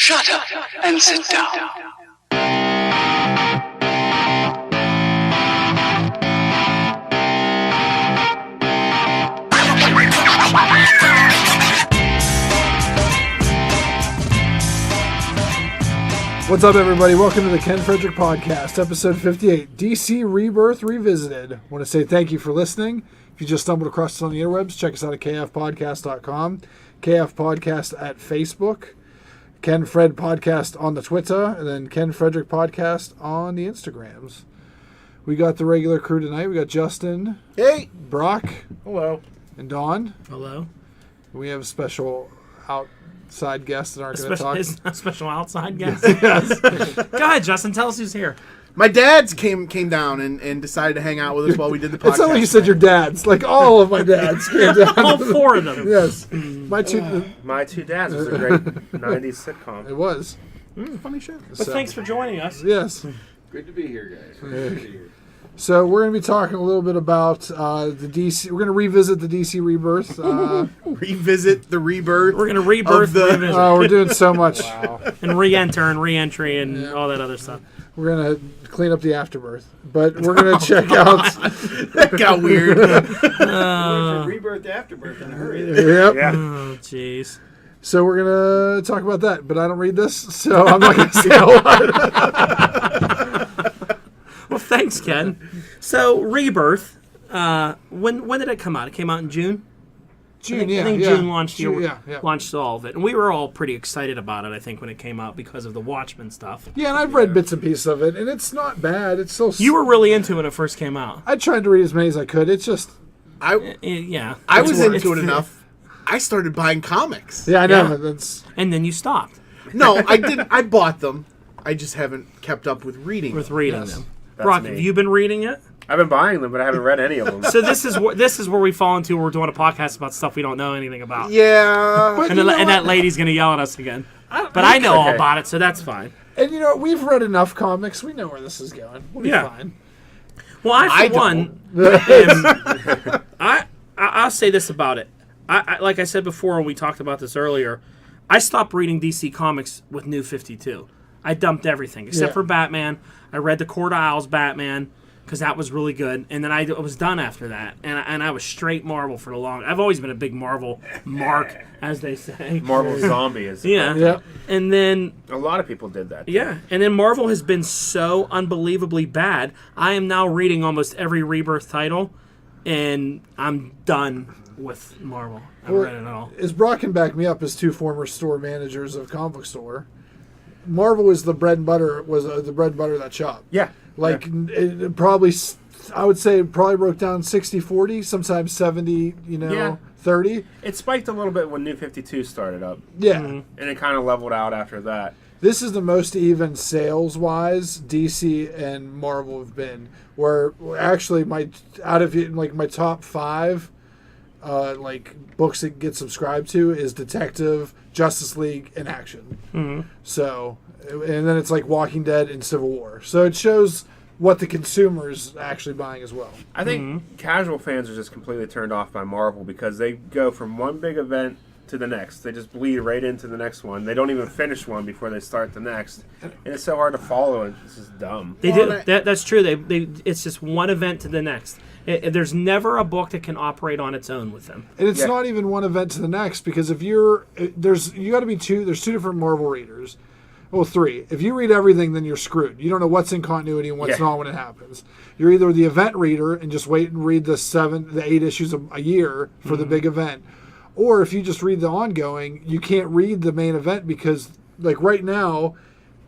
Shut up and sit down. What's up, everybody? Welcome to the Ken Frederick Podcast, episode 58, DC Rebirth Revisited. I want to say thank you for listening. If you just stumbled across us on the interwebs, check us out at kfpodcast.com, KF Podcast at Facebook, Ken Fred Podcast on the Twitter, and then Ken Frederick Podcast on the Instagrams. We got the regular crew tonight. We got Justin. Hey. Brock. Hello. And Dawn. Hello. We have a special outside guests that aren't going to talk. Is a special outside guest? Yes. Go ahead, Justin. Tell us who's here. My dads came down and decided to hang out with us while we did the podcast. It's not like you said your dads. Like all of my dads came down. All four of them. Yes. My two dads was a great 90s sitcom. It was. Funny show. But thanks for joining us. Yes. Good to be here, guys. Good to be here. So we're going to be talking a little bit about the DC. We're going to revisit the DC Rebirth. Revisit the rebirth. We're going to rebirth revisit. We're doing so much. And re-enter and re-entry and all that other stuff. We're going to clean up the afterbirth. But we're going to check out... That got weird. From rebirth to afterbirth in a hurry. Yep. Yeah. Oh, jeez. So we're going to talk about that. But I don't read this, so I'm not going to say a lot. Well, thanks, Ken. So, Rebirth, when did it come out? It came out in June? June, I think June launched launched all of it. And we were all pretty excited about it, I think, when it came out because of the Watchmen stuff. Yeah, and I've read bits and pieces of it, and it's not bad. It's still... You were really into it when it first came out. I tried to read as many as I could. It's just... I was into it enough. I started buying comics. Yeah, I know. Yeah. That's... And then you stopped. No, I didn't. I bought them. I just haven't kept up with reading them. Them. Brock, have you been reading it? I've been buying them, but I haven't read any of them. So this is where we fall into. We're doing a podcast about stuff we don't know anything about. Yeah. But And, that lady's going to yell at us again. But I know all about it, so that's fine. And you know, we've read enough comics. We know where this is going. We'll be fine. Well, I'll say this about it. I like I said before when we talked about this earlier, I stopped reading DC Comics with New 52. I dumped everything except for Batman. I read the Court of Owls Batman because that was really good, and then I was done after that. And I was straight Marvel for the long. I've always been a big Marvel mark, as they say. Marvel Zombie is. Yeah. And then a lot of people did that. Yeah, and then Marvel has been so unbelievably bad. I am now reading almost every Rebirth title, and I'm done with Marvel. I've read it all. As Brock can back me up as two former store managers of comic book store, Marvel was the bread and butter. The bread and butter of that shop. Yeah. It probably, I would say, it probably broke down 60-40, sometimes 70, 30. It spiked a little bit when New 52 started up. Yeah. And it kind of leveled out after that. This is the most even sales-wise DC and Marvel have been. Where actually my top 5 books that get subscribed to is Detective, Justice League, and Action. Mm-hmm. So, and then it's like Walking Dead and Civil War. So it shows what the consumer's actually buying as well. I think casual fans are just completely turned off by Marvel because they go from one big event to the next. They just bleed right into the next one. They don't even finish one before they start the next. And it's so hard to follow. It's just dumb. They do. That's true. It's just one event to the next. There's never a book that can operate on its own with them. And it's not even one event to the next because if there's two different Marvel readers. Well, 3. If you read everything, then you're screwed. You don't know what's in continuity and what's not when it happens. You're either the event reader and just wait and read the 8 issues a year for the big event. Or if you just read the ongoing, you can't read the main event because, like right now,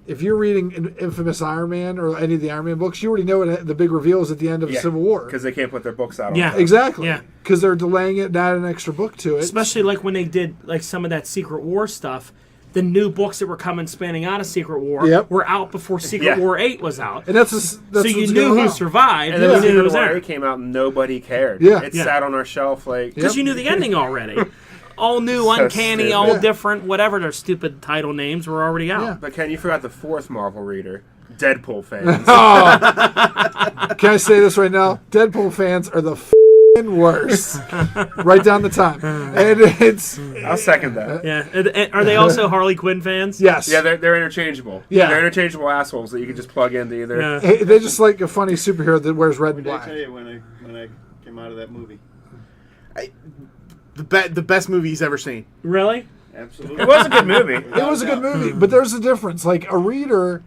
if you're reading Infamous Iron Man or any of the Iron Man books, you already know what the big reveal is at the end of Civil War. Because they can't put their books out on Yeah, time. Exactly. Yeah. Because they're delaying it and adding an extra book to it. Especially like when they did like some of that Secret War stuff. The new books that were coming spanning out of Secret War were out before Secret War 8 was out. And that's so you knew who survived. And then you knew who Secret was War there. 8 came out and nobody cared. Yeah. It sat on our shelf because you knew the ending already. All new, So uncanny, stupid. all different, whatever their stupid title names were already out. Yeah. But Ken, you forgot the 4th Marvel reader. Deadpool fans. Can I say this right now? Deadpool fans are the worse. Right down the time. And it's... I'll second that. Yeah. And are they also Harley Quinn fans? Yes. Yeah, they're interchangeable. Yeah. They're interchangeable assholes that you can just plug into either. Yeah. They're just like a funny superhero that wears red and What did I black. tell you when I came out of that movie? The best movie he's ever seen. Really? Absolutely. It was a good movie. It was a good movie, but there's a difference. Like, a reader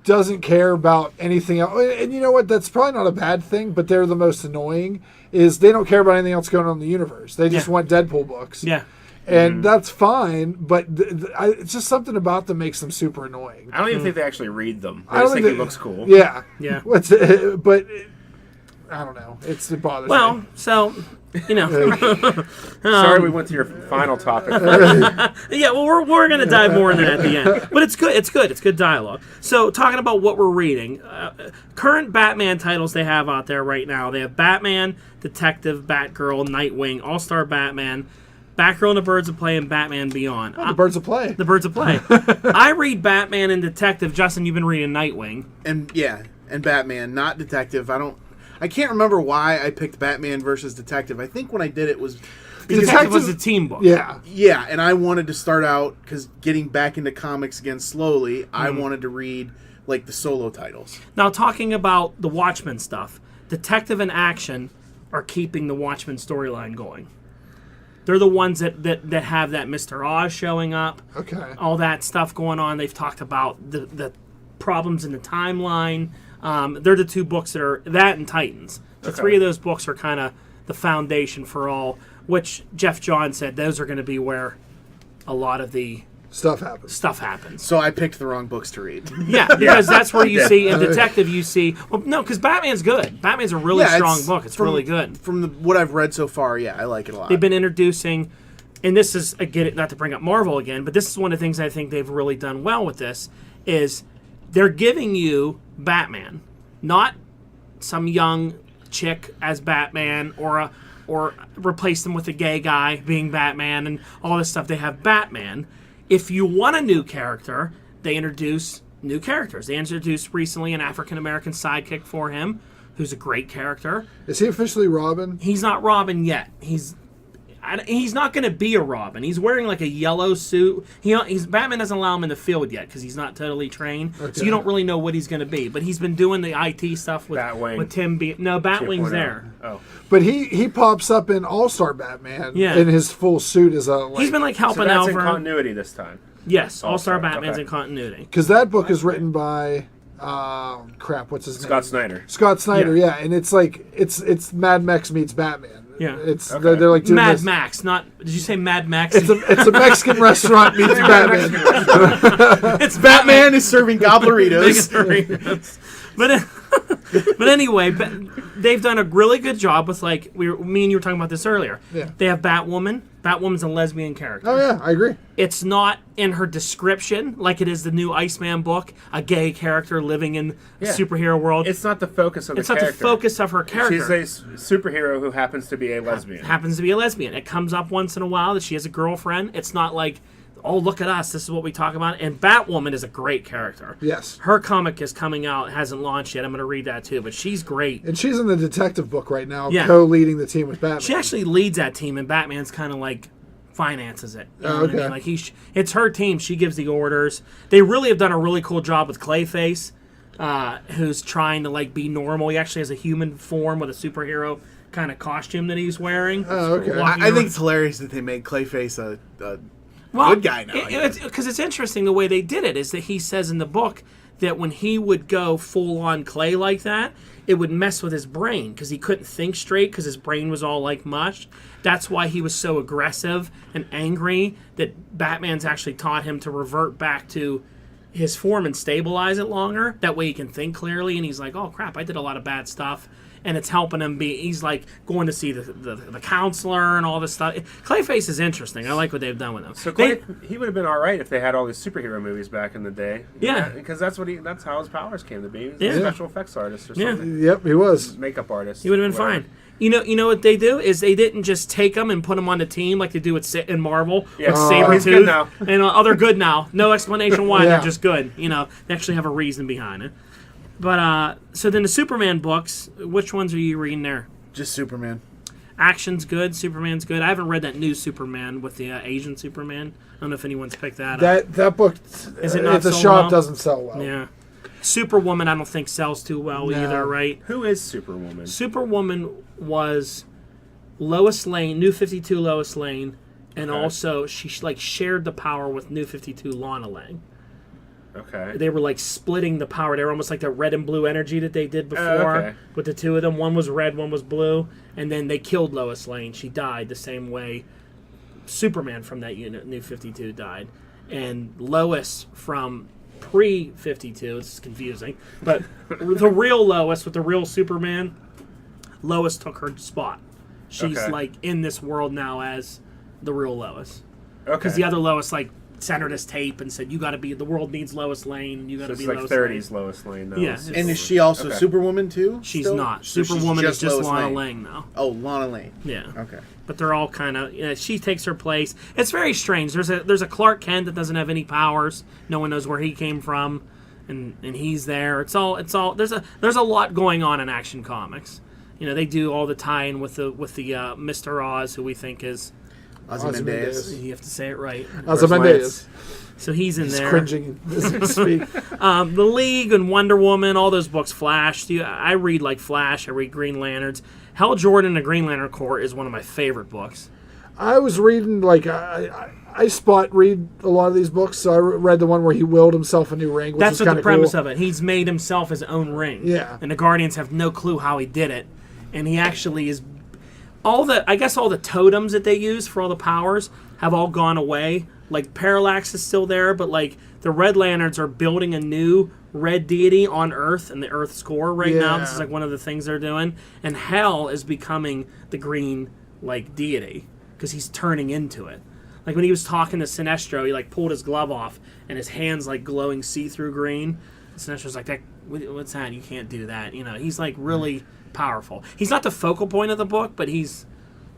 doesn't care about anything else. And you know what? That's probably not a bad thing, but they're the most annoying, is they don't care about anything else going on in the universe. They just want Deadpool books. Yeah. And that's fine, but it's just something about them makes them super annoying. I don't even think they actually read them. They I just don't think it think looks cool. Yeah. Yeah. I don't know. It bothers Well, me. so, you know. Sorry we went to your final topic. Yeah, well, we're going to dive more into that at the end. But it's good. It's good. It's good dialogue. So, talking about what we're reading, current Batman titles they have out there right now. They have Batman, Detective, Batgirl, Nightwing, All-Star Batman, Batgirl and the Birds of Prey, and Batman Beyond. The Birds of Play. The Birds of Prey. I read Batman and Detective. Justin, you've been reading Nightwing. And Batman, not Detective. I can't remember why I picked Batman versus Detective. I think when I did it was Detective was a team book. Yeah. and I wanted to start out because getting back into comics again slowly. I wanted to read like the solo titles. Now, talking about the Watchmen stuff, Detective and Action are keeping the Watchmen storyline going. They're the ones that have that Mr. Oz showing up. Okay. All that stuff going on. They've talked about the problems in the timeline. They're the two books that are that and Titans. The three of those books are kind of the foundation for all, which Jeff John said those are going to be where a lot of the Stuff happens. So I picked the wrong books to read. Yeah, because that's where you see, in Detective you see, well, no, because Batman's good. Batman's a really strong book. It's really good. From what I've read so far, I like it a lot. They've been introducing, and this is, again, not to bring up Marvel again, but this is one of the things I think they've really done well with this, is they're giving you Batman, not some young chick as Batman or replace them with a gay guy being Batman and all this stuff. They have Batman. If you want a new character, they introduce new characters. They introduced recently an African-American sidekick for him, who's a great character. Is he officially Robin? He's not Robin yet. He's not going to be a Robin. He's wearing like a yellow suit. Batman doesn't allow him in the field yet because he's not totally trained. Okay. So you don't really know what he's going to be. But he's been doing the IT stuff with Tim B. No, Batwing's there. Oh. But he pops up in All-Star Batman in his full suit as a... he's been like helping out. So that's in continuity this time. Yes, All-Star Batman's in continuity. Because that book is written by... what's his name? Scott Snyder. Scott Snyder, yeah. And it's like... It's Mad Max meets Batman. Yeah, they're like doing Mad Max. Not did you say Mad Max? It's a Mexican restaurant meets Batman. It's Batman is serving gobleritos. But anyway, they've done a really good job with me and you were talking about this earlier. Yeah. They have Batwoman. Batwoman's a lesbian character. Oh yeah, I agree. It's not in her description like it is the new Iceman book, a gay character living in superhero world. It's not the focus of the character. It's not the focus of her character. She's a superhero who happens to be a lesbian. It comes up once in a while that she has a girlfriend. It's not like, oh, look at us, this is what we talk about. And Batwoman is a great character. Yes. Her comic is coming out, hasn't launched yet. I'm going to read that too, but she's great. And she's in the detective book right now, co-leading the team with Batman. She actually leads that team, and Batman's kind of like finances it. You know what I mean? Like it's her team. She gives the orders. They really have done a really cool job with Clayface, who's trying to be normal. He actually has a human form with a superhero kind of costume that he's wearing. Oh, okay. I think it's hilarious that they made Clayface a good guy now. Because it's interesting the way they did it is that he says in the book that when he would go full on Clay like that, it would mess with his brain because he couldn't think straight because his brain was all like mush. That's why he was so aggressive and angry that Batman's actually taught him to revert back to his form and stabilize it longer. That way he can think clearly. And he's like, oh crap, I did a lot of bad stuff. And it's helping him he's like going to see the counselor and all this stuff. Clayface is interesting. I like what they've done with him. So he would have been all right if they had all these superhero movies back in the day. Yeah. Because that's how his powers came to be. He was a special effects artist or something. Yep, he was. Makeup artist. He would have been fine. You know what they do is they didn't just take them and put them on the team like they do in Marvel with Sabretooth. And they're good now. No explanation why. They're just good. They actually have a reason behind it. But so then the Superman books, which ones are you reading there? Just Superman. Action's good. Superman's good. I haven't read that new Superman with the Asian Superman. I don't know if anyone's picked that up. That book, Is it not at the so shop, well? doesn't sell well. Yeah. Superwoman, I don't think sells too well No. either, right? Who is Superwoman? Superwoman was Lois Lane, New 52 Lois Lane, and Okay. also she shared the power with New 52 Lana Lang. Okay. They were splitting the power. They were almost like the red and blue energy that they did before okay. with the two of them. One was red, one was blue, and then they killed Lois Lane. She died the same way Superman from that unit, New 52, died. And Lois from pre-52, it's confusing, but the real Lois with the real Superman, Lois took her spot. She's Okay. in this world now as the real Lois. Okay. Because the other Lois sent her this tape and said, "You got to be. The world needs Lois Lane. You got So to it's be like Lois 30s Lane." Lois Lane now. Yeah. And is she also Okay. Superwoman too? She's still? not. So she's Superwoman is just Lois Lana Lane. Lang now. Oh, Lana Lane. Yeah. Okay. But they're all kind of. She takes her place. It's very strange. There's a Clark Kent that doesn't have any powers. No one knows where he came from, and he's there. It's all. There's a lot going on in Action Comics. They do all the tie-in with the Mr. Oz, who we think is. Ozymandias. You have to say it right. Ozymandias. So he's in He's there. cringing as we speak. The League and Wonder Woman, all those books. Flash. I read Flash. I read Green Lanterns. Hal Jordan and the Green Lantern Corps is one of my favorite books. I was reading, I spot read a lot of these books, so I read the one where he willed himself a new ring, which That's is what kind the of premise cool. of it. He's made himself his own ring. Yeah. And the Guardians have no clue how he did it. And he actually is... all the totems that they use for all the powers have all gone away. Parallax is still there, but the Red Lanterns are building a new red deity on Earth in the Earth's core right now. This is one of the things they're doing. And Hell is becoming the green deity because he's turning into it. When he was talking to Sinestro, he pulled his glove off and his hands glowing see-through green. And Sinestro's like, what's that? You can't do that. He's really powerful. He's not the focal point of the book, but he's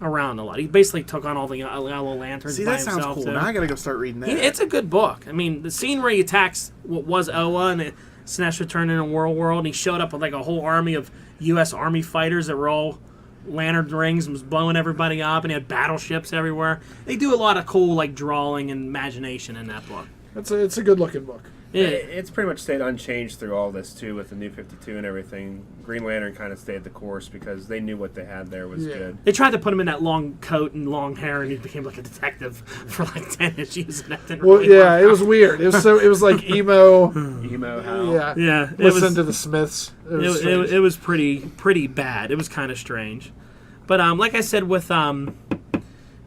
around a lot. He basically took on all the Yellow Lanterns See, by that sounds himself. cool. too. Now I gotta go start reading that. It's a good book. I mean, the scene where he attacks what was Oa and Sinestro turned into World, and he showed up with a whole army of U.S. Army fighters that were all lantern rings and was blowing everybody up, and he had battleships everywhere. They do a lot of cool drawing and imagination in that book. It's a good looking book. It's pretty much stayed unchanged through all this, too, with the New 52 and everything. Green Lantern kind of stayed the course because they knew what they had there was good. They tried to put him in that long coat and long hair, and he became a detective for 10 issues. And that didn't Well, really yeah, work it was weird. It was like emo. Emo Hal. Yeah. Yeah, Listen to the Smiths. it was pretty bad. It was kind of strange. But like I said, with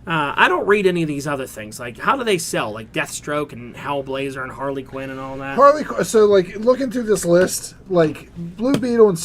I don't read any of these other things. How do they sell? Deathstroke and Hellblazer and Harley Quinn and all that. So looking through this list, Blue Beetle and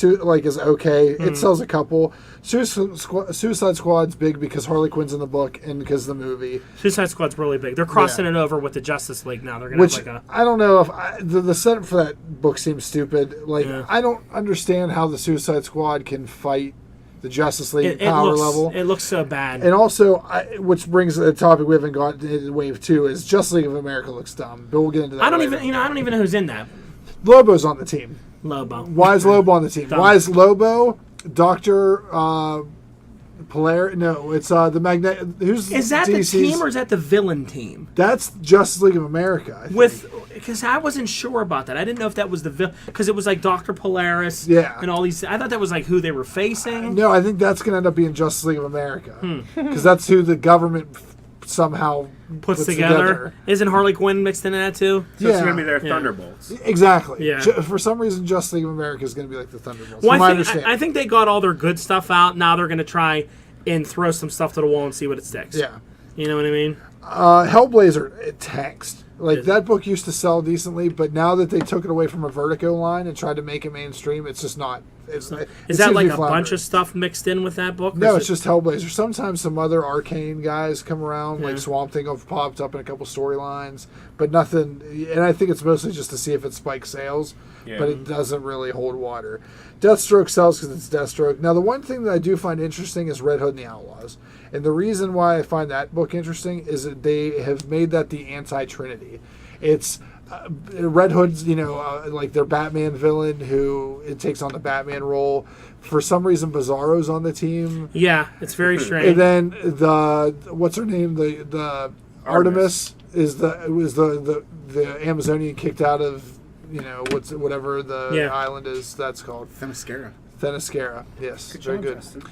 is okay. It sells a couple. Suicide Squad's big because Harley Quinn's in the book and because of the movie. Suicide Squad's really big. They're crossing it over with the Justice League now. They're gonna Which have I don't know if the setup for that book seems stupid. Yeah. I don't understand how the Suicide Squad can fight the Justice League it power looks, level. It looks so bad. And also, which brings the topic we haven't got to Wave 2 is Justice League of America looks dumb, but we'll get into that. I don't later. even know who's in that. Lobo's on the team. Lobo. Why is Lobo on the team? Dumb. Why is Lobo Dr. Polaris? No, it's the Magnet. Who's Is that DC's? the team or is that the villain team? That's Justice League of America. I think. Because I wasn't sure about that. I didn't know if that was the villain. Because it was Dr. Polaris. Yeah. And all these. I thought that was who they were facing. No, I think that's going to end up being Justice League of America because that's who the government somehow Puts together. Isn't Harley Quinn mixed in that too? So it's Yeah. going to be their Yeah. Thunderbolts. Exactly. Yeah. For some reason, Justice League of America is going to be like the Thunderbolts. Well, from my I understanding. think they got all their good stuff out. Now they're going to try and throw some stuff to the wall and see what it sticks. Yeah. You know what I mean? Hellblazer, it taxed. Is That book used to sell decently, but now that they took it away from a Vertigo line and tried to make it mainstream, it's just not. Is that a bunch of stuff mixed in with that book? No, Or it's is it- just Hellblazer. Sometimes some other Arcane guys come around, Yeah. like Swamp Thing have popped up in a couple storylines, but nothing. And I think it's mostly just to see if it spikes sales, Yeah. but it doesn't really hold water. Deathstroke sells because it's Deathstroke. Now, the one thing that I do find interesting is Red Hood and the Outlaws. And the reason why I find that book interesting is that they have made that the anti-Trinity. It's Red Hood's, like their Batman villain who it takes on the Batman role. For some reason, Bizarro's on the team. Yeah, it's very strange. And then what's her name? The Artemis was the Amazonian kicked out of whatever the island is. That's called Themyscira. Yes, Good very job, good. Justin.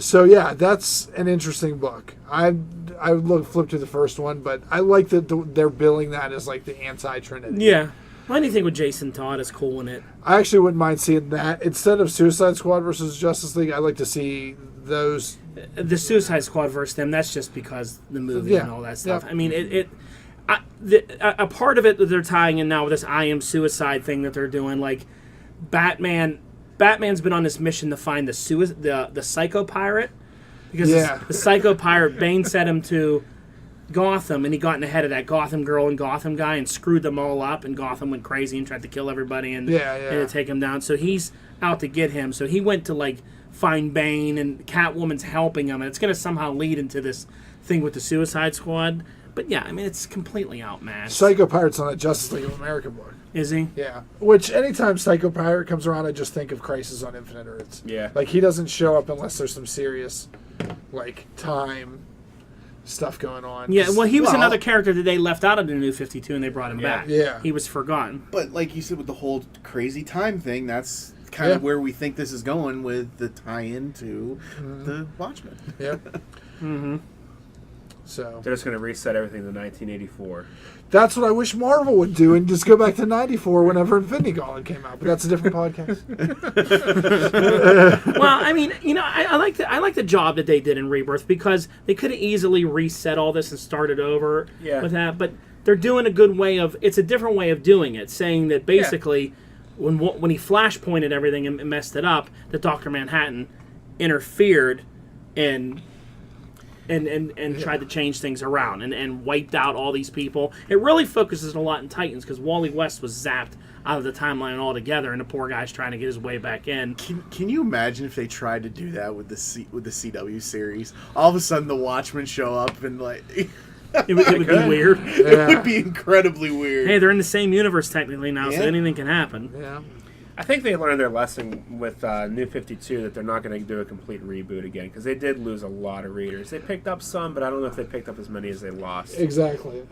So yeah, that's an interesting book. I would flip to the first one, but I like that they're billing that as like the anti-Trinity. Yeah. Well, anything with Jason Todd is cool in it. I actually wouldn't mind seeing that instead of Suicide Squad versus Justice League. I'd like to see those. The Suicide Squad versus them. That's just because the movie and all that stuff. Yeah. I mean, a part of it that they're tying in now with this "I Am Suicide" thing that they're doing, like Batman's been on this mission to find the psycho pirate because the psycho pirate Bane sent him to Gotham, and he got in the head of that Gotham girl and Gotham guy and screwed them all up, and Gotham went crazy and tried to kill everybody and to take him down. So he's out to get him. So he went to like find Bane, and Catwoman's helping him, and it's going to somehow lead into this thing with the Suicide Squad. But yeah, I mean, it's completely outmatched. Psycho Pirate's on a Justice League of America book. Is he? Yeah. Which anytime Psycho Pirate comes around, I just think of Crisis on Infinite Earths. Yeah. Like he doesn't show up unless there's some serious, like time stuff going on. Yeah, well, he was another character that they left out of the New 52 and they brought him back. Yeah. He was forgotten. But like you said, with the whole crazy time thing, that's kind of where we think this is going with the tie-in to the Watchmen. Yep. Mm-hmm. So They're just going to reset everything to 1984. that's what I wish Marvel would do and just go back to '94 whenever Infinity Gauntlet came out. But that's a different podcast. Well, I mean, I like the job that they did in Rebirth because they could have easily reset all this and started over with that. But they're doing a good way of. It's a different way of doing it, saying that basically when he flashpointed everything and messed it up, that Dr. Manhattan interfered and tried to change things around and wiped out all these people. It really focuses a lot in Titans because Wally West was zapped out of the timeline altogether, and the poor guy's trying to get his way back in. Can you imagine if they tried to do that with the CW series? All of a sudden, the Watchmen show up and like It would be weird. it would be incredibly weird. Hey, they're in the same universe technically now, so Yeah. anything can happen. Yeah. I think they learned their lesson with New 52 that they're not going to do a complete reboot again because they did lose a lot of readers. They picked up some, but I don't know if they picked up as many as they lost. Exactly.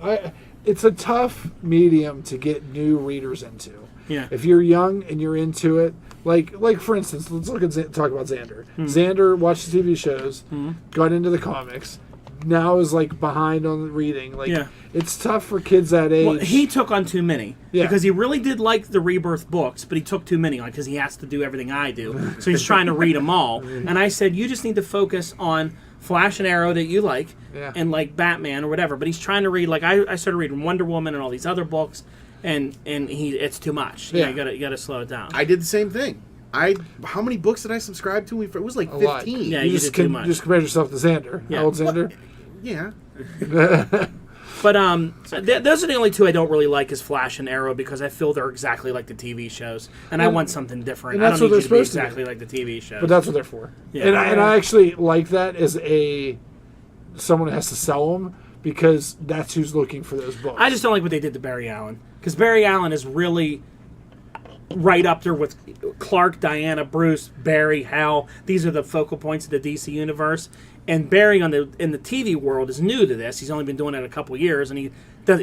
It's a tough medium to get new readers into. Yeah. If you're young and you're into it, like for instance, let's talk about Xander. Xander watched the TV shows, got into the comics, now is like behind on the reading. Like it's tough for kids that age. Well, he took on too many because he really did like the Rebirth books, but he took too many on because he has to do everything I do. So he's trying to read them all. And I said, you just need to focus on Flash and Arrow that you like and like Batman or whatever. But he's trying to read, like I started reading Wonder Woman and all these other books, and it's too much. You gotta slow it down. I did the same thing. How many books did I subscribe to? It was like 15. lot. Yeah, you you just did too much. just compare yourself to Xander. Yeah. How old Xander? Yeah. But those are the only two I don't really like is Flash and Arrow because I feel they're exactly like the TV shows, and I want something different. and I that's don't what need they're you to be supposed to exactly be. like the TV shows. But that's what they're for. Yeah. And I actually like that as someone has to sell them because that's who's looking for those books. I just don't like what they did to Barry Allen because Barry Allen is really right up there with Clark, Diana, Bruce, Barry, Hal. These are the focal points of the DC universe. And Barry in the TV world is new to this. He's only been doing it a couple years, and he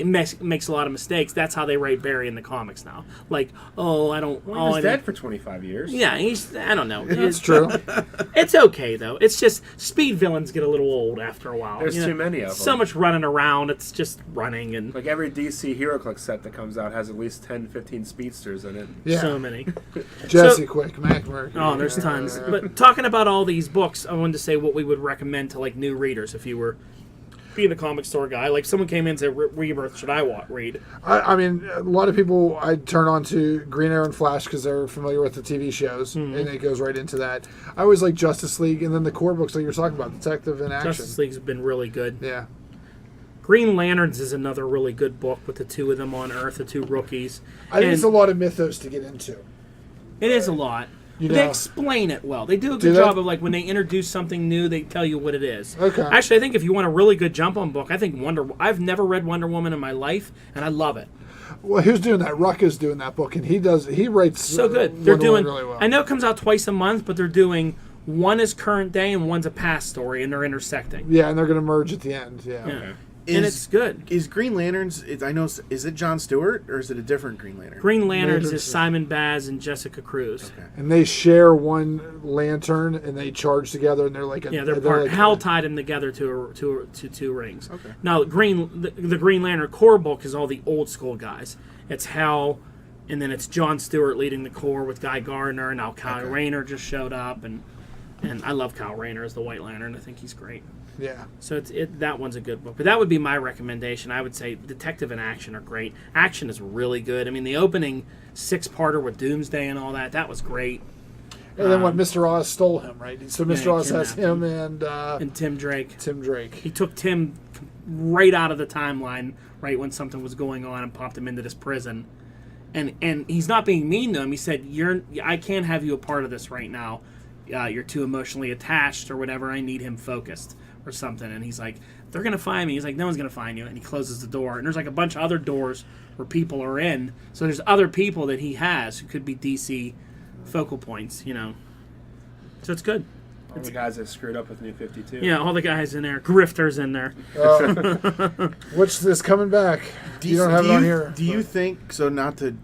makes a lot of mistakes. That's how they rate Barry in the comics now. Like, He was dead for 25 years. Yeah, I don't know. That's true. It's okay, though. It's just speed villains get a little old after a while. There's too many of them. So much running around. It's just running and Like every DC HeroClix set that comes out has at least 10, 15 speedsters in it. Yeah. so many. Jesse Quick, Mac Murray. Oh, there's tons. But talking about all these books, I wanted to say what we would recommend to like new readers if you were being a comic store guy. Like someone came in and said, Rebirth, should I read? I mean, a lot of people I turn on to Green Arrow and Flash because they're familiar with the TV shows, and it goes right into that. I always like Justice League, and then the core books like you were talking about, Detective in Action. Justice League's been really good. Yeah. Green Lanterns is another really good book with the two of them on Earth, the two rookies. I think And it's a lot of mythos to get into. It is a lot. You But they know. explain it well. They do a Do good they? job of like when they introduce something new, they tell you what it is. Okay. Actually, I think if you want a really good jump on book, I think I've never read Wonder Woman in my life, and I love it. Well, who's doing that? Rucka's doing that book, and he writes So good. Wonder They're Woman doing. really well. I know it comes out twice a month, but they're doing one is current day and one's a past story, and they're intersecting. Yeah, and they're going to merge at the end. Yeah. Yeah. And it's good. Is Green Lanterns? Is it Jon Stewart or is it a different Green Lantern? Green Lanterns is Simon Baz and Jessica Cruz. Okay. And they share one lantern, and they charge together, and they're like They're part. Hal tied them together to two rings. Okay. Now, the Green Lantern core book is all the old school guys. It's Hal, and then it's Jon Stewart leading the core with Guy Gardner, and now Kyle Rayner just showed up, and I love Kyle Rayner as the White Lantern. I think he's great. Yeah. So that one's a good book. But that would be my recommendation. I would say Detective and Action are great. Action is really good. I mean, the opening 6-parter with Doomsday and all that was great. And then what? Mr. Oz stole him, right? So Mr. Oz has him and Tim Drake. Tim Drake. He took Tim right out of the timeline, right when something was going on, and popped him into this prison. And he's not being mean to him. He said, I can't have you a part of this right now. You're too emotionally attached or whatever. I need him focused or something. And he's like, they're going to find me. He's like, no one's going to find you. And he closes the door. And there's like a bunch of other doors where people are in. So there's other people that he has who could be DC focal points, So it's good. All the guys that screwed up with New 52. Yeah, all the guys in there. Grifters in there. Which is coming back? You don't have it on here. Do you think, so not to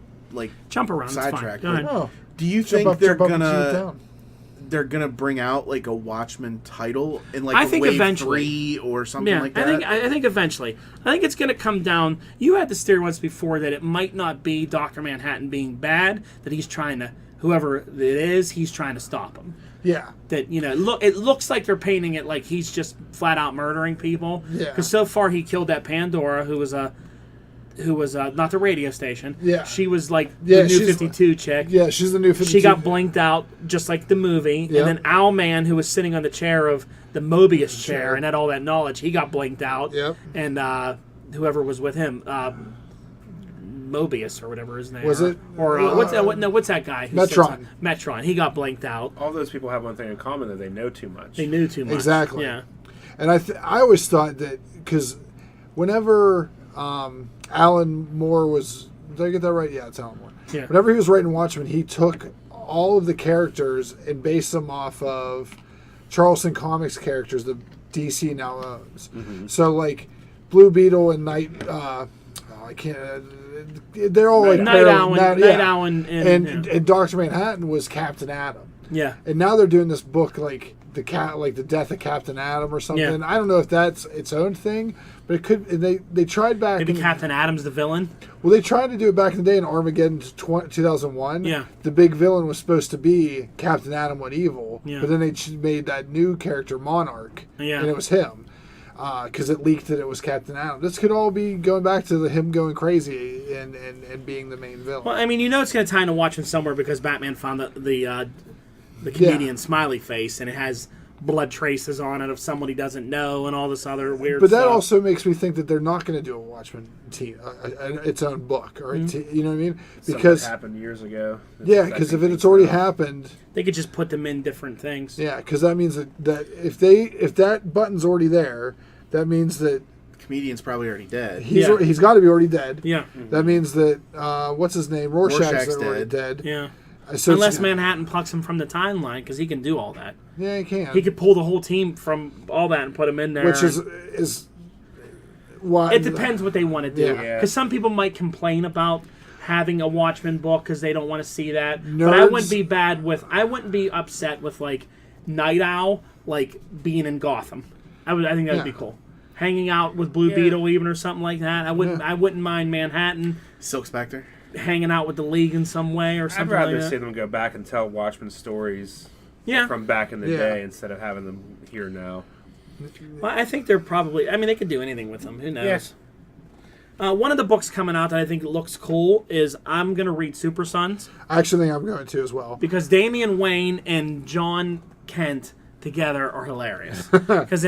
Jump around. sidetrack, It's fine. Go ahead. Oh, do you jump think up, they're jump up and shoot it gonna down. bring out like a Watchmen title in I think wave eventually. 3 or something Yeah, like that? I think eventually. I think it's going to come down. You had this theory once before that it might not be Dr. Manhattan being bad, that he's trying to, whoever it is, he's trying to stop him. Yeah. That, it looks like they're painting it like he's just flat out murdering people. Yeah. Because so far he killed that Pandora, who was not the radio station. Yeah. She was like Yeah, the new she's 52 chick. Yeah, she's the new 52. She got blinked out just like the movie. Yep. And then Owlman, who was sitting on the chair of the Mobius chair and had all that knowledge, he got blinked out. Yep. And whoever was with him, Mobius or whatever his name Was it? Or what's that guy? Who sits Metron. on- Metron. He got blinked out. All those people have one thing in common, that they know too much. They knew too much. Exactly. Yeah. And I always thought that, because whenever Alan Moore was, did I get that right? Yeah, it's Alan Moore. Yeah. Whenever he was writing Watchmen, he took all of the characters and based them off of Charleston Comics characters that DC now owns. Mm-hmm. So like Blue Beetle and Night, I can't. They're all like Night Owl, and Dr. Manhattan was Captain Atom. Yeah. And now they're doing this book like the death of Captain Atom or something. Yeah. I don't know if that's its own thing, but it could. They tried back. Maybe Captain Adam's the villain. Well, they tried to do it back in the day in Armageddon 2001. Yeah. The big villain was supposed to be Captain Atom went evil. Yeah. But then they made that new character Monarch. Yeah. And it was him. Because it leaked that it was Captain Atom. This could all be going back to him going crazy and being the main villain. Well, I mean, it's going to tie into Watchmen somewhere because Batman found the comedian smiley face, and it has blood traces on it of someone he doesn't know and all this other weird But that stuff. also makes me think that they're not going to do a Watchmen its own book, or you know what I mean? Because something happened years ago. yeah, because if it's already happened, They could just put them in different things. yeah, because that means that if that button's already there, that means that The comedian's probably already dead. he's got to be already dead. Yeah. That means that what's his name, Rorschach's already dead. Yeah. So Unless Manhattan plucks him from the timeline, because he can do all that. yeah, he can. He could pull the whole team from all that and put them in there. Which is why It depends what they want to do. Yeah. Because some people might complain about having a Watchmen book because they don't want to see that. Nerds. But I wouldn't be upset with like Night Owl being in Gotham. I think that would be cool. Hanging out with Blue Beetle even or something like that. I wouldn't mind Manhattan Silk Spectre. hanging out with the League in some way or I'd something rather like that. see them go back and tell Watchmen stories Yeah. from back in the Yeah. day instead of having them here now. Well, I think they're probably... I mean, they could do anything with them. Who knows? One of the books coming out that I think looks cool is I'm going to read Super Sons. I actually think I'm going to as well. Because Damian Wayne and John Kent together are hilarious. Because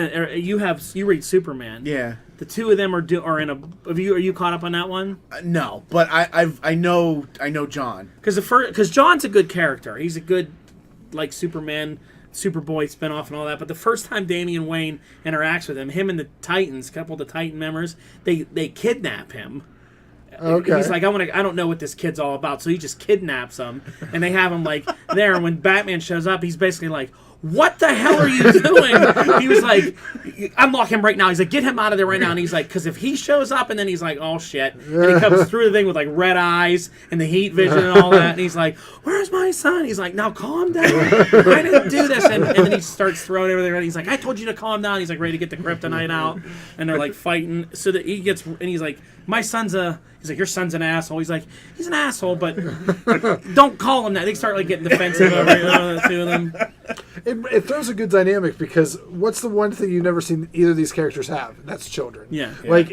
you read Superman. Yeah. The two of them are in a... Are you caught up on that one? No, but I know John. Because John's a good character. He's a good Superman, Superboy spinoff and all that. But the first time Damian Wayne interacts with him and the Titans, a couple of the Titan members, they kidnap him Okay. He's like, I don't know what this kid's all about, so he just kidnaps him, and they have him like there. And when Batman shows up, he's basically like, what the hell are you doing? He was like, unlock him right now. He's like, get him out of there right now. And he's like, because if he shows up, and then he's like, oh shit, and he comes through the thing with like red eyes and the heat vision and all that, and he's like, where's my son? He's like, now calm down. I didn't do this. And then he starts throwing everything around. He's like, I told you to calm down. He's like ready to get the kryptonite out, and they're like fighting. So that he gets, and he's like, he's like, your son's an asshole. He's like, he's an asshole, but don't call him that. They start like getting defensive over the two of them. It throws a good dynamic because what's the one thing you've never seen either of these characters have? That's children. Yeah. Like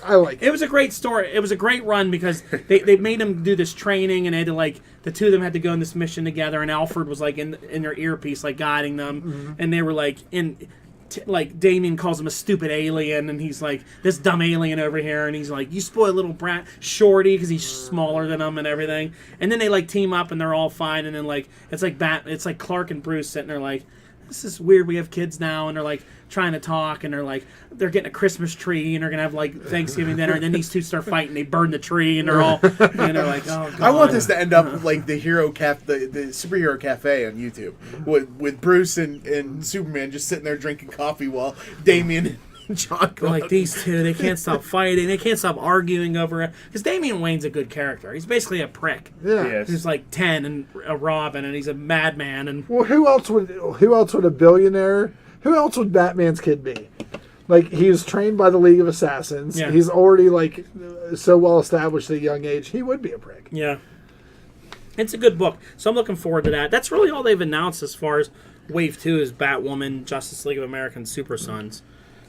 I like it. It was a great story. It was a great run because they made him do this training, and they had to like the two of them had to go on this mission together, and Alfred was like in their earpiece like guiding them, and they were like like Damien calls him a stupid alien, and he's like this dumb alien over here, and he's like, you spoiled little brat Shorty, because he's smaller than him and everything. And then they like team up and they're all fine, and then like it's like Clark and Bruce sitting there like, this is weird, we have kids now, and they're like trying to talk, and they're getting a Christmas tree, and they're gonna have like Thanksgiving dinner, and then these two start fighting, they burn the tree, and they're all, and they're like, oh God. I want this to end up like the superhero cafe on YouTube with Bruce and Superman just sitting there drinking coffee while Damian and John go Like out. these two, they can't stop fighting, they can't stop arguing over it, because Damian Wayne's a good character. He's basically a prick. Yeah. Yes. He's like 10 and a Robin, and he's a madman, and Well, who else would a billionaire? Who else would Batman's kid be? Like, he was trained by the League of Assassins. Yeah. He's already like so well established at a young age. He would be a prick. yeah. It's a good book, so I'm looking forward to that. That's really all they've announced as far as Wave 2 is Batwoman, Justice League of America, and Super Sons.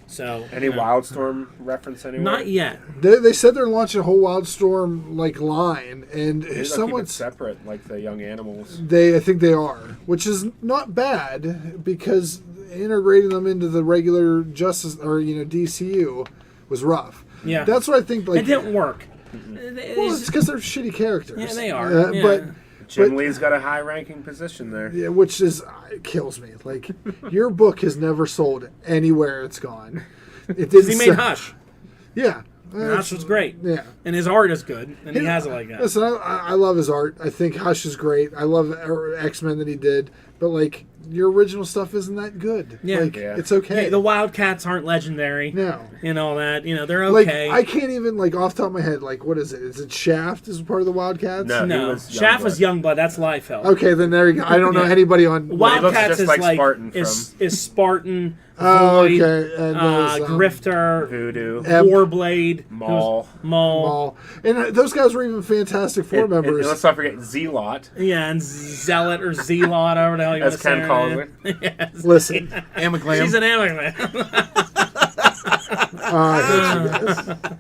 So Any Wildstorm reference anywhere? Not yet. They said they're launching a whole Wildstorm like line, and Maybe they'll keep it someone's separate, like the Young Animals. I think they are, which is not bad because integrating them into the regular Justice or DCU was rough. Yeah. That's what I think. Like, It didn't work. well, it's because they're shitty characters. Yeah, they are. Yeah. But Jim Lee's got a high-ranking position there. yeah, which is it kills me. Like, your book has never sold anywhere it's gone. It didn't. He made Hush. Yeah. Hush was great. Yeah. And his art is good, and he has it like that. Listen, I love his art. I think Hush is great. I love X-Men that he did, but like your original stuff isn't that good. Yeah. Like, Yeah. it's okay. Hey, the Wildcats aren't legendary. No. And all that. They're Like, okay. I can't even, like, off the top of my head, like, what is it? Is it Shaft is part of the Wildcats? No. He No. was Shaft was Youngblood. Youngblood. That's Liefeld. Okay, then there you go. I don't know Yeah. anybody on... Wildcats just is like like Spartan is Spartan, Oh, Void, okay. And there's, Grifter, Voodoo. Em- Warblade, Maul. Maul. And those guys were even Fantastic Four And members. let's not forget Z-Lot, Yeah, and Zealot or Zealot, however the hell you want as to say Ken her calls name. it. Yes. Listen. Amaglam. She's an Amaglam. I hate you guys.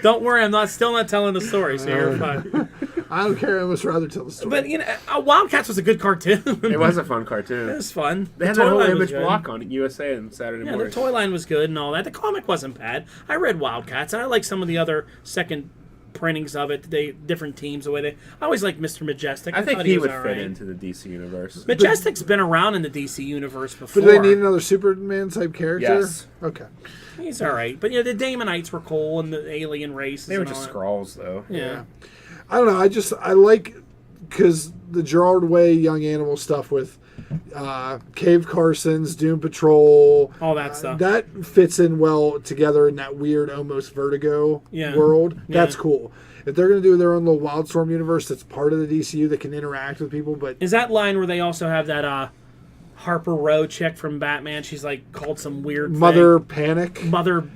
Don't worry, I'm still not telling the story, so you're fine. I don't care. I would rather tell the story. But Wildcats was a good cartoon. It was a fun cartoon. It was fun. They had The that toy whole line was image good. block on USA and Saturday Yeah, the morning. toy line was good and all that. The comic wasn't bad. I read Wildcats, and I like some of the other second printings of it. Different teams, the way they. I always liked Mr. Majestic. I think thought he was would all fit right. into the DC universe. Majestic's been around in the DC universe before. But do they need another Superman type character? Yes. Okay. He's all right, but the Damonites were cool, and the alien race. They were just Skrulls, though. Yeah. I don't know. I like because the Gerard Way Young Animal stuff with Cave Carsons, Doom Patrol, All that stuff. that fits in well together in that weird, almost Vertigo world. That's cool. If they're going to do their own little Wildstorm universe that's part of the DCU that can interact with people, but Is that line where they also have that Harper Row chick from Batman? She's like called some weird Mother thing. Panic. Mother,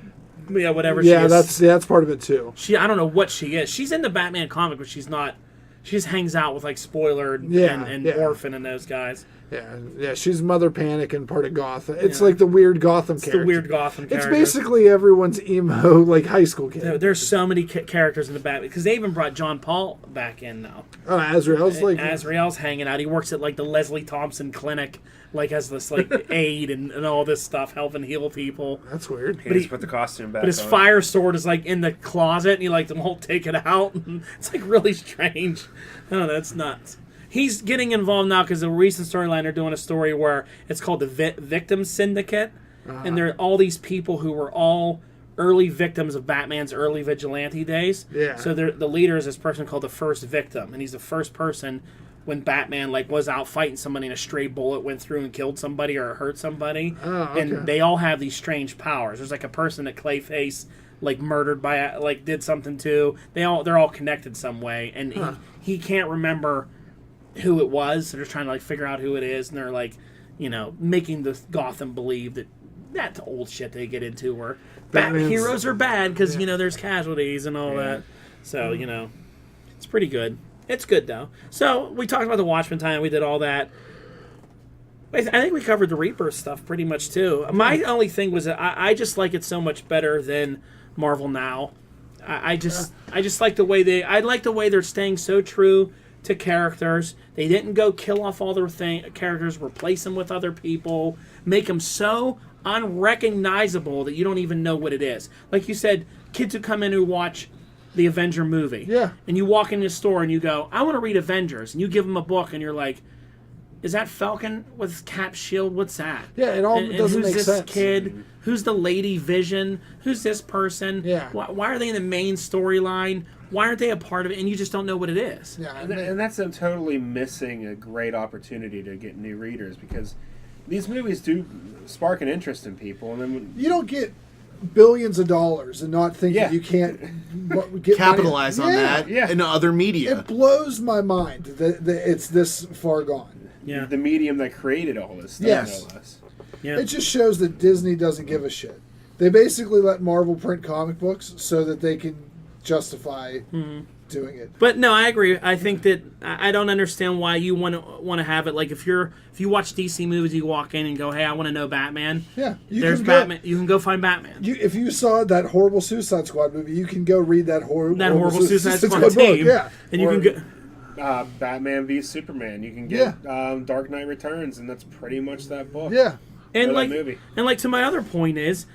whatever. Yeah, she is. that's part of it too. I don't know what she is. She's in the Batman comic, but she's not. She just hangs out with like Spoiler and Orphan and those guys. Yeah, she's Mother Panic and part of Gotham. It's like the weird Gotham character. The weird Gotham It's character. basically everyone's emo, like high school kid. There's so many characters in the Batman because they even brought John Paul back in now. Oh, Azrael's like Azrael's hanging out. He works at like the Leslie Thompson Clinic, like as this like aide and all this stuff, helping heal people. that's weird. He just put the costume back But his on. fire sword is like in the closet, and he like won't take it out. It's like really strange. Oh, that's nuts. He's getting involved now because the recent storyline they're doing a story where it's called the Victim Syndicate, and there are all these people who were all early victims of Batman's early vigilante days. Yeah. So the leader is this person called the First Victim, and he's the first person when Batman was out fighting somebody and a stray bullet went through and killed somebody or hurt somebody. Oh, okay. And they all have these strange powers. There's a person that Clayface murdered by did something to. They're all connected some way, and he can't remember who it was. So they're trying to figure out who it is, and they're making the Gotham believe that that's old shit they get into where heroes are bad because there's casualties and all that. So it's pretty good. It's good though. So we talked about the Watchmen time. We did all that. I think we covered the Rebirth stuff pretty much too. My only thing was that I just like it so much better than Marvel Now. I just like the way they're staying so true to characters. They didn't go kill off all their characters, replace them with other people, make them so unrecognizable that you don't even know what it is. Like you said, kids who come in who watch the Avenger movie. Yeah. And you walk in the store and you go, I want to read Avengers. And you give them a book and you're like, is that Falcon with Cap's shield? What's that? Yeah, it all doesn't make sense. Who's sense. this kid? Who's the Lady Vision? Who's this person? Yeah. Why are they in the main storyline? Why aren't they a part of it? And you just don't know what it is. Yeah, And that's them totally missing a great opportunity to get new readers because these movies do spark an interest in people. And then you don't get billions of dollars and not think that you can't get capitalize money. on that in other media. It blows my mind that it's this far gone. Yeah. The medium that created all this stuff, Yes. no less. Yeah. It just shows that Disney doesn't give a shit. They basically let Marvel print comic books so that they can justify doing it. But no, I agree. I think that I don't understand why you want to have it. Like if you watch DC movies, you walk in and go, "Hey, I want to know Batman." Yeah, there's Batman. You can go find Batman. If you saw that horrible Suicide Squad movie, you can go read that horrible Suicide Squad book. team. Yeah, and you can go. Batman v Superman. You can get Dark Knight Returns, and that's pretty much that book. Yeah, and that movie. To my other point is,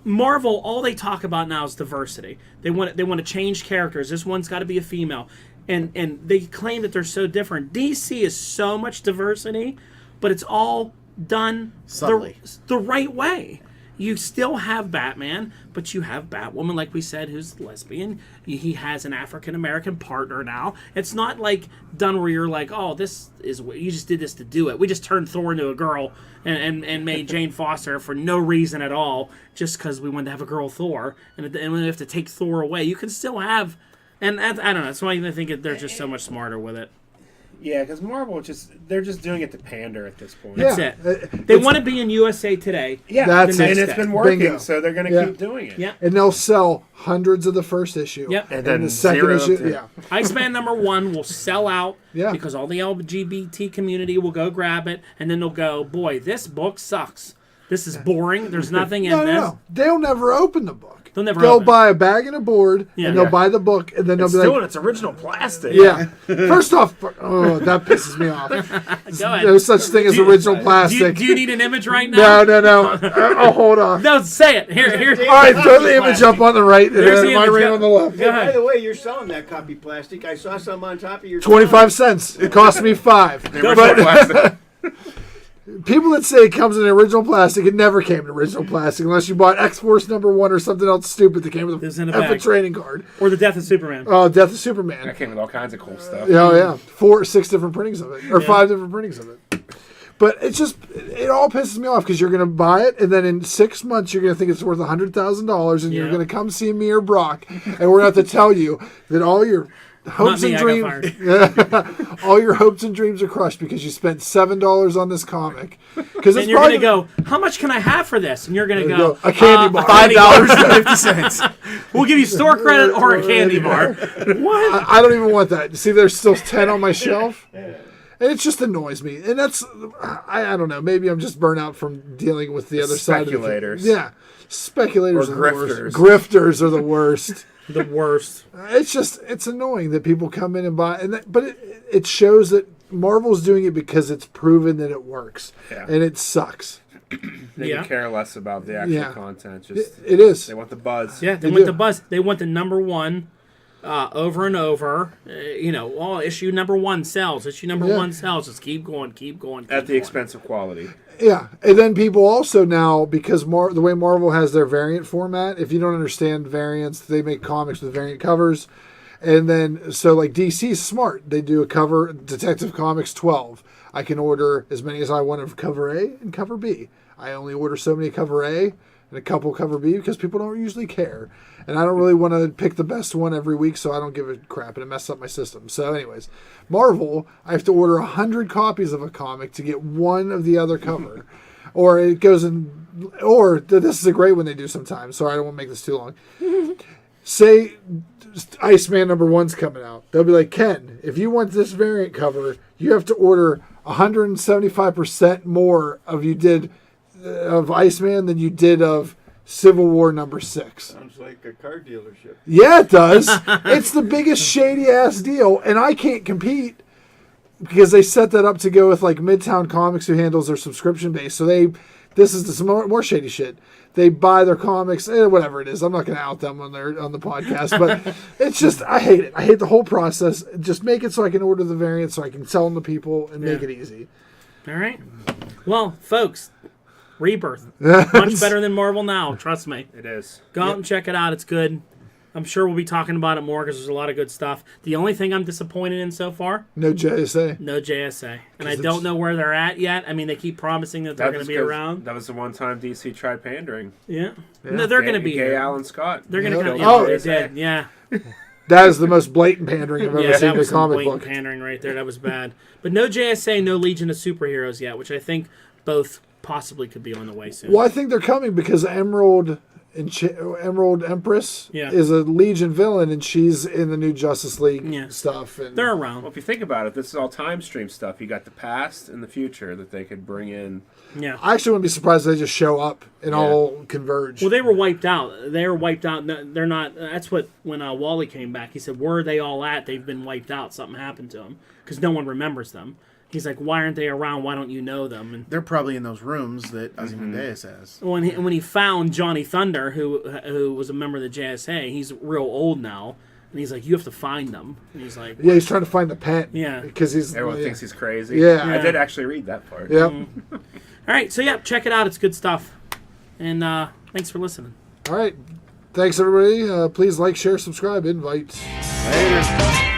Marvel, all they talk about now is diversity. They want to change characters. This one's got to be a female, and they claim that they're so different. DC is so much diversity, but it's all done the right way. You still have Batman, but you have Batwoman, like we said, who's lesbian. He has an African-American partner now. It's not done where you're like, oh, this is you just did this to do it. We just turned Thor into a girl and made Jane Foster for no reason at all, just because we wanted to have a girl Thor. And we have to take Thor away. You can still have, and I don't know. That's why I think they're just so much smarter with it. Yeah, because Marvel they're just doing it to pander at this point. That's it. They want to be in USA Today. Yeah, that's and it. it's been working, Bingo. so they're going to keep doing it. Yeah, and they'll sell hundreds of the first issue. Yep. And then the second issue. to- Yeah, Iceman #1 will sell out Yeah. because all the LGBT community will go grab it, and then they'll go, boy, this book sucks. This is boring. There's nothing in this. No. They'll never open the book. They'll They'll buy a bag and a board, and they'll buy the book, and then they'll It's be still in like, its original plastic. yeah. First off, that pisses me off. Go ahead. There's such thing as original plastic. Do you need an image right now? No. Oh, hold on. No, say it. Here. All right, throw the image up on the right, and There's then the my image. ring on the left. Go Hey, by ahead. the way, you're selling that copy plastic. I saw some on top of your 25 cents. It cost me $5. The original plastic. People that say it comes in original plastic, it never came in original plastic unless you bought X-Force #1 or something else stupid that came with It's in a a bag. trading card. Or The Death of Superman. Oh, Death of Superman. That came with all kinds of cool stuff. Oh, yeah. 4 or 6 different printings of it. Or 5 different printings of it. But it's just, it all pisses me off because you're going to buy it, and then in 6 months you're going to think it's worth $100,000, and you're going to come see me or Brock, and we're going to have to tell you that all your hopes Not me, and I got dreams, all your hopes and dreams are crushed because you spent $7 on this comic. Because And you're going to go, how much can I have for this? And you're going to go, a candy bar. $5.50. We'll give you store credit or a candy bar. What? I don't even want that. See, there's still 10 on my shelf. And it just annoys me. And that's, I don't know, maybe I'm just burnt out from dealing with the other side of it. Speculators. Yeah. Speculators Or are the grifters. worst. Grifters are the worst. The worst. It's annoying that people come in and buy, but it shows that Marvel's doing it because it's proven that it works. Yeah. And it sucks. They Yeah. can care less about the actual content. Just It is. they want the buzz. Yeah, they They want do. the buzz. They want the #1 over and over. Issue #1 sells. Issue number Yeah. 1 sells. Just keep going. At the expense of quality. Yeah, and then people also now, because the way Marvel has their variant format, if you don't understand variants, they make comics with variant covers. And then, so like DC's smart. They do a cover, Detective Comics 12. I can order as many as I want of cover A and cover B. I only order so many cover A and a couple cover B because people don't usually care. And I don't really want to pick the best one every week, so I don't give a crap, and it messes up my system. So anyways, Marvel, I have to order 100 copies of a comic to get one of the other cover. Or it goes in, or this is a great one they do sometimes. Sorry, I don't want to make this too long. Say Iceman #1's coming out. They'll be like, Ken, if you want this variant cover, you have to order 175% more of Iceman than you did of Civil War #6. Sounds like a car dealership. Yeah, it does. It's the biggest shady ass deal, and I can't compete because they set that up to go with like Midtown Comics, who handles their subscription base. So this is some more shady shit. They buy their comics, whatever it is. I'm not going to out them on the podcast, but it's just, I hate it. I hate the whole process. Just make it so I can order the variants, so I can sell them to people and make it easy. All right. Well, folks, Rebirth, much better than Marvel Now. Trust me. It is. Go out and check it out. It's good. I'm sure we'll be talking about it more because there's a lot of good stuff. The only thing I'm disappointed in so far, no JSA. No JSA. And I don't know where they're at yet. I mean, they keep promising that they're going to be around. That was the one time DC tried pandering. Yeah. No, they're going to be Gay here. Alan Scott. They're going to come. Oh, they did. Yeah. That is the most blatant pandering I've ever seen in a comic blatant book. pandering right there. That was bad. But no JSA, no Legion of Superheroes yet, which I think both possibly could be on the way soon. Well, I think they're coming because Emerald Empress is a Legion villain, and she's in the new Justice League stuff. And they're around. Well, if you think about it, this is all time stream stuff. You got the past and the future that they could bring in. Yeah, I actually wouldn't be surprised if they just show up and all converge. Well, they were wiped out. They were wiped out. They're not. That's what when Wally came back, he said, "Where are they all at? They've been wiped out. Something happened to them because no one remembers them." He's like, "Why aren't they around? Why don't you know them?" And they're probably in those rooms that Ozymandias has. When he found Johnny Thunder, who was a member of the JSA, he's real old now, and he's like, "You have to find them." And he's like, "Yeah, he's trying to find the pen." Yeah, because everyone thinks he's crazy. Yeah. I did actually read that part. Yeah. All right, so check it out. It's good stuff, and thanks for listening. All right, thanks everybody. Please like, share, subscribe, invite. Later.